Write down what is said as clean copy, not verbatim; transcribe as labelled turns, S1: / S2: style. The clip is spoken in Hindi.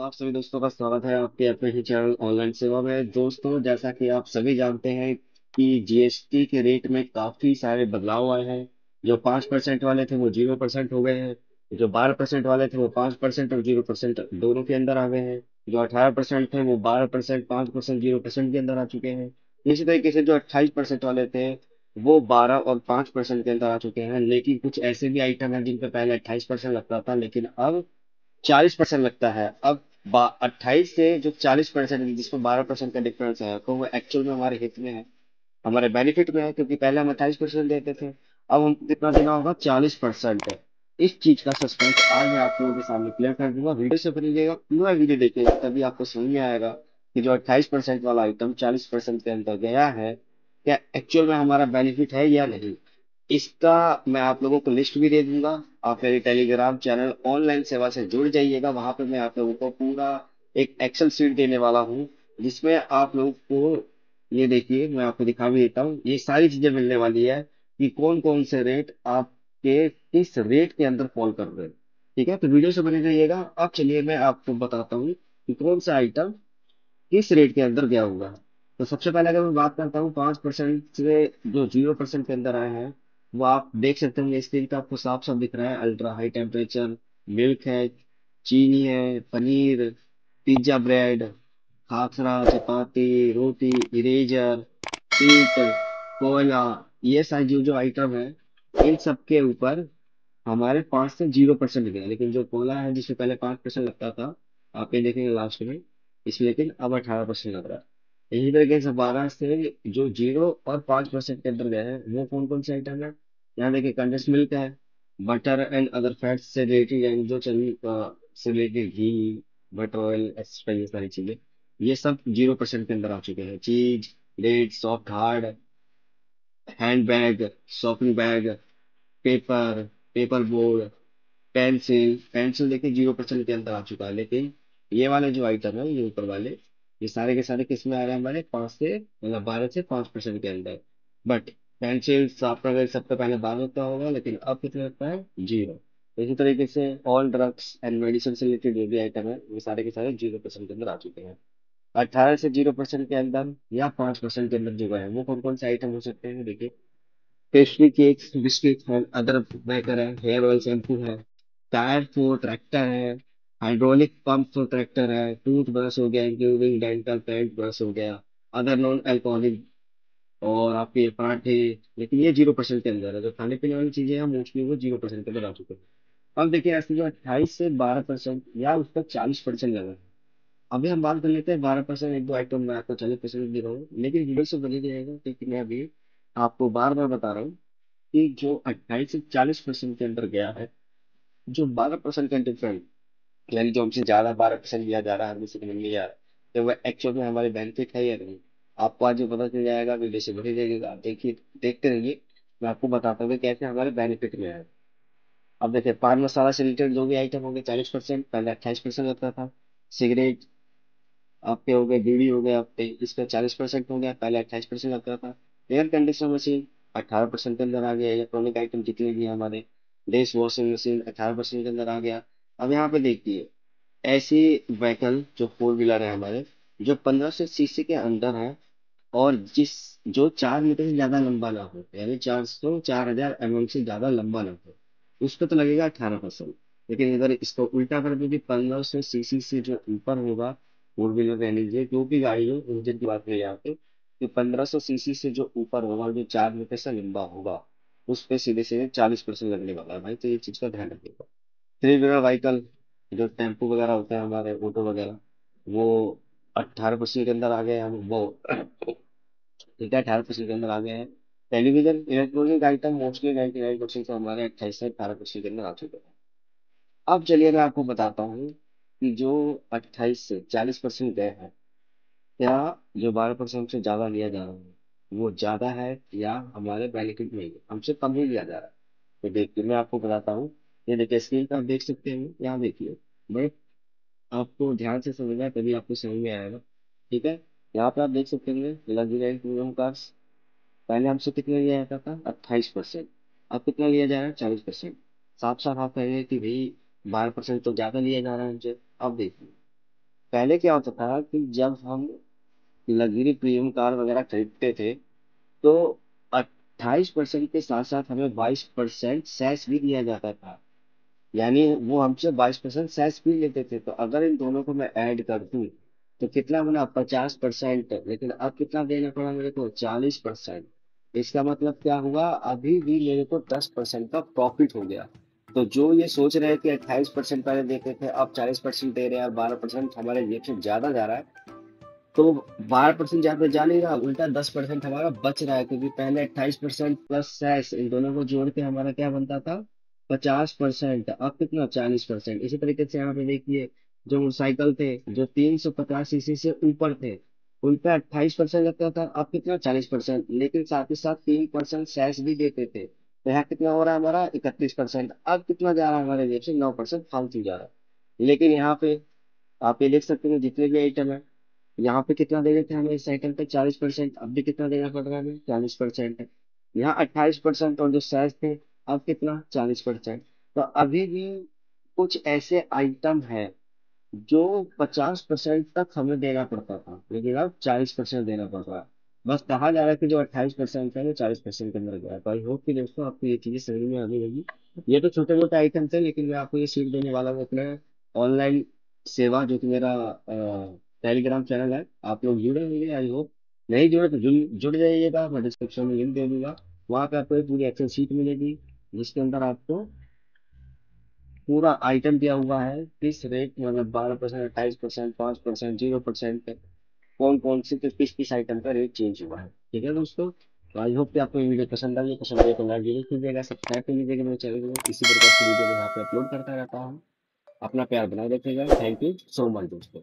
S1: आप सभी दोस्तों का स्वागत है आपके अपने ही चैनल ऑनलाइन सेवा में। दोस्तों, जैसा कि आप सभी जानते हैं कि जीएसटी के रेट में काफी सारे बदलाव आए हैं। जो 5% वाले थे वो 0% हो गए हैं। जो 12% वाले थे वो 5% और 0% दोनों के अंदर आ गए हैं। जो 18% थे वो 12%, 5%, 0% के अंदर आ चुके हैं। इसी तरीके से जो 28% वाले थे वो 12 और 5% के अंदर आ चुके हैं। लेकिन कुछ ऐसे भी आइटम हैं जिन पे पहले 28% लगता था, लेकिन अब 40% लगता है। अब 28 से जो 40% जिसमें 12% का डिफरेंस है, तो वो एक्चुअल में हमारे हित में है, हमारे बेनिफिट में है, क्योंकि पहले हम 28% देते थे, अब हम कितना देना होगा? 40%। इस चीज का सस्पेंस आज मैं आप लोगों के सामने क्लियर कर दूंगा। वीडियो से बनिएगा, पूरा वीडियो देखिएगा, तभी आपको समझ में आएगा कि जो 28% वाला आइटम 40% के अंदर गया है, क्या एक्चुअल में हमारा बेनिफिट है या नहीं। इसका मैं आप लोगों को लिस्ट भी दे दूंगा। आप मेरे टेलीग्राम चैनल ऑनलाइन सेवा से जुड़ जाइएगा, वहां पे मैं आप लोगों को पूरा एक एक्सेल शीट देने वाला हूँ, जिसमें आप लोगों को, ये देखिए मैं आपको दिखा भी देता हूँ, ये सारी चीजें मिलने वाली है कि कौन कौन से रेट आपके किस रेट के अंदर फॉल कर रहे हैं। ठीक है, तो वीडियो से बने रहिएगा। अब चलिए मैं आपको बताता हूँ कि कौन सा आइटम किस रेट के अंदर गया हुआ है। तो सबसे पहले अगर मैं बात करता हूँ 5% से जो 0% के अंदर आए हैं, वो आप देख सकते हैं स्क्रीन पे, आपको साफ साफ दिख रहा है। अल्ट्रा हाई टेम्परेचर मिल्क है, चीनी है, पनीर, पिज्जा ब्रेड, खाखरा, चपाती, रोटी, इरेजर, ईंट, कोयला, ये सारी जो जो आइटम है, इन सब के ऊपर हमारे 5 से 0% गया। लेकिन जो कोयला है जिसमें पहले 5% लगता था, आप ये देखेंगे लास्ट में, इसमें लेकिन अब 18% लग रहा है। इसी तरीके से 12 से जो 0 और 5% के अंदर गए हैं, वो कौन कौन से आइटम है? यहाँ देखिए, कंडेंस मिल्क है, बटर एंड अदर फैट्स से रिलेटेड, यानी जो चर्बी से रिलेटेड घी, बटर ऑयल, एक्सेट्रा, ये सारी चीजें, ये सब 0% के अंदर आ चुके हैं। Cheese, date, soft hard, hand bag, shopping bag, paper, paper board, pencil, pencil देखिए 0% के अंदर आ चुका है। लेकिन ये वाले जो आइटम है, ये ऊपर वाले, ये सारे के सारे किस में आ रहे हैं? हमारे 12 से 5% के अंदर। बट पेंसिल, शार्पनर, सबसे पहले 12 होता होगा, लेकिन अब कितना लगता है? 0। इसी तरीके से ऑल ड्रग्स एंड मेडिसिन से रिलेटेड जो भी आइटम है, वो सारे के सारे 0% के अंदर आ चुके हैं। 18 से 0% के अंदर या 5% के अंदर जो गए हैं, वो कौन कौन से आइटम हो सकते हैं? देखिए, पेस्ट्री केक्स, बिस्किट है, अदर बेकर है, हेयर ऑयल, शैम्पू है, टायर फॉर ट्रैक्टर है, हाइड्रोलिक पंप फॉर ट्रैक्टर है, टूथ ब्रश हो गया, इंक्लूडिंग डेंटल पेंट ब्रश हो गया, अदर नॉन अल्कोहलिक, और आपके पराठे। लेकिन ये 0% के अंदर है। जो खाने पीने वाली चीजें हैं, मोस्टली वो 0% के अंदर आ चुके हैं। अब देखिए, ऐसे जो 28 से 12% या उस पर 40% लगा है। अभी हम बात कर लेते हैं 12%। एक दो आइटम मैं आपको 40% दे रहा हूँ, लेकिन वीडियो से बनी रहेगा, क्योंकि मैं अभी आपको बार बार बता रहा हूँ कि जो 28 से 40% के अंदर गया है, जो 12% का डिफरेंट, यानी जो हमसे ज्यादा 12% लिया जा रहा है, हमसे से कम लिया जा रहा है, तो वह एक्चुअल में हमारे बेनिफिट है या नहीं, आपको आज जो पता चल जाएगा। वीडियो से बने रहिएगा, देखिए, देखते रहिए। मैं आपको बताता हूँ कि कैसे हमारे बेनिफिट में है। अब देखिए, पान मसाला से रिलेटेड जो भी आइटम होंगे 40%, पहले 28% लगता था। सिगरेट आपके हो गए, बीड़ी हो गए आपके, इस पे 40% हो गया, पहले 28% लगता था। एयर कंडीशनर मशीन 18% के अंदर आ गया। इलेक्ट्रॉनिक आइटम जितने भी हैं हमारे, डिश वॉशिंग मशीन 18% के अंदर आ गया। अब यहाँ पे देखिए, ऐसी व्हीकल जो फोर व्हीलर है हमारे, जो 1500 सीसी के अंदर है, और जो 4 मीटर से ज्यादा लंबा ना हो, यानी 4000 mm से ज्यादा लंबा ना हो, उस पर तो लगेगा 18%। लेकिन अगर इसको उल्टा कर दीजिए, 1500 सीसी से जो ऊपर होगा, फोर व्हीलर कह लीजिए, जो भी गाड़ी हो, इंजन की बात करें यहाँ पे, तो 1500 सीसी से जो ऊपर होगा और जो 4 मीटर से लंबा होगा, उस पे सीधे सीधे 40% लगने वाला है भाई। तो ये चीज का ध्यान रखिएगा। थ्री व्हीलर व्हीकल, जो टेम्पो वगैरह होते हैं हमारे, ऑटो वगैरह, वो 18% के अंदर आ गए हैं। हम वो ठीक है, 18% के अंदर आ गए हैं। टेलीविजन, इलेक्ट्रॉनिक आइटम, मोस्टली 99% तो हमारे 28 से 18% के अंदर आ चुके हैं। अब चलिए मैं आपको बताता हूँ कि जो 28 से 40% गए हैं, क्या जो 12% से ज्यादा लिया जा रहा है, वो ज्यादा है या हमारे बेनिफिट में ही है, हमसे कम ही लिया जा रहा है। तो देखिए मैं आपको बताता हूँ। ये देखिए, स्क्रीन पर आप देख सकते हैं, यहाँ देखिए, बट आपको ध्यान से समझना है, तभी आपको समझ में आएगा। ठीक है, यहाँ पे आप देख सकते हैं लग्जरी प्रीमियम कार्स, पहले हमसे कितना लिया जाता था? 28%। अब कितना लिया जा रहा है? 40%। साफ साफ आप कह रहे हैं कि भाई 12% तो ज्यादा लिया जा रहा है हमसे। अब देखिए, पहले क्या होता था कि जब हम लग्जरी प्रीमियम कार वगैरह खरीदते थे, तो 28% के साथ साथ हमें 22% सेस भी दिया जाता था। यानी वो हमसे 22% सेस भी लेते थे। तो अगर इन दोनों को मैं ऐड कर दूं तो कितना बना, 50%। लेकिन अब कितना देना पड़ा मेरे को, 40%। इसका मतलब क्या हुआ, अभी भी मेरे को 10% का प्रॉफिट हो गया। तो जो ये सोच रहे हैं कि 28% पहले देते थे अब 40% दे रहे हैं और 12% हमारे जेब से ज्यादा जा रहा है, तो 12% ज्यादा जा नहीं रहा, उल्टा 10% हमारा बच रहा है। क्योंकि पहले 28% प्लस सेस इन दोनों को जोड़ के हमारा क्या बनता था, 50%। अब कितना, 40%। इसी तरीके से यहाँ पे देखिए, जो मोटरसाइकिल थे जो 350 सीसी से ऊपर थे, उन पे 28% लगता था, अब कितना, 40%। लेकिन साथ ही साथ 3% सेस भी देते थे, तो यहाँ कितना हो रहा है हमारा, 31%। अब कितना जा रहा है हमारे जेब से, 9% फालतू जा रहा है। लेकिन यहाँ पे आप ये देख सकते हैं जितने भी आइटम है, यहाँ पे कितना दे रहे थे हमें इस आइटम पे, 40%। अब भी कितना देना पड़ रहा है हमें, 40%। यहाँ 28% और जो सैस थे, अब कितना, 40%। तो अभी भी कुछ ऐसे आइटम है जो 50% तक हमें देना पड़ता था, लेकिन अब 40% देना पड़ रहा है। बस कहा जा रहा है कि जो 28% है वो 40% के अंदर गया है। तो आई होप कि दोस्तों आपको ये चीजें समझ में आने लगी। ये तो छोटे मोटे आइटम थे, लेकिन मैं आपको ये सीख देने वाला हूँ अपने ऑनलाइन सेवा, जो कि मेरा टेलीग्राम चैनल है। आप लोग जुड़े होंगे आई होप। नहीं जुड़े तो जुड़ जाइएगा, मैं डिस्क्रिप्शन में लिंक दे दूंगा। वहाँ पे आपको एक पूरी एक्सेल शीट मिलेगी, जिसके अंदर आपको पूरा आइटम दिया हुआ है किस रेट, मतलब 12%, 28%, 5%, 0%, कौन कौन से किस किस आइटम का रेट चेंज हुआ है। ठीक है दोस्तों, तो आई होप कि आपको ये वीडियो पसंद आई तो लाइक जरूर कीजिएगा, सब्सक्राइब कर लीजिएगा मेरे चैनल को। इसी प्रकार की वीडियो मैं यहाँ पे अपलोड करता रहता हूँ। अपना प्यार बनाए रखिएगा। थैंक यू सो मच दोस्तों।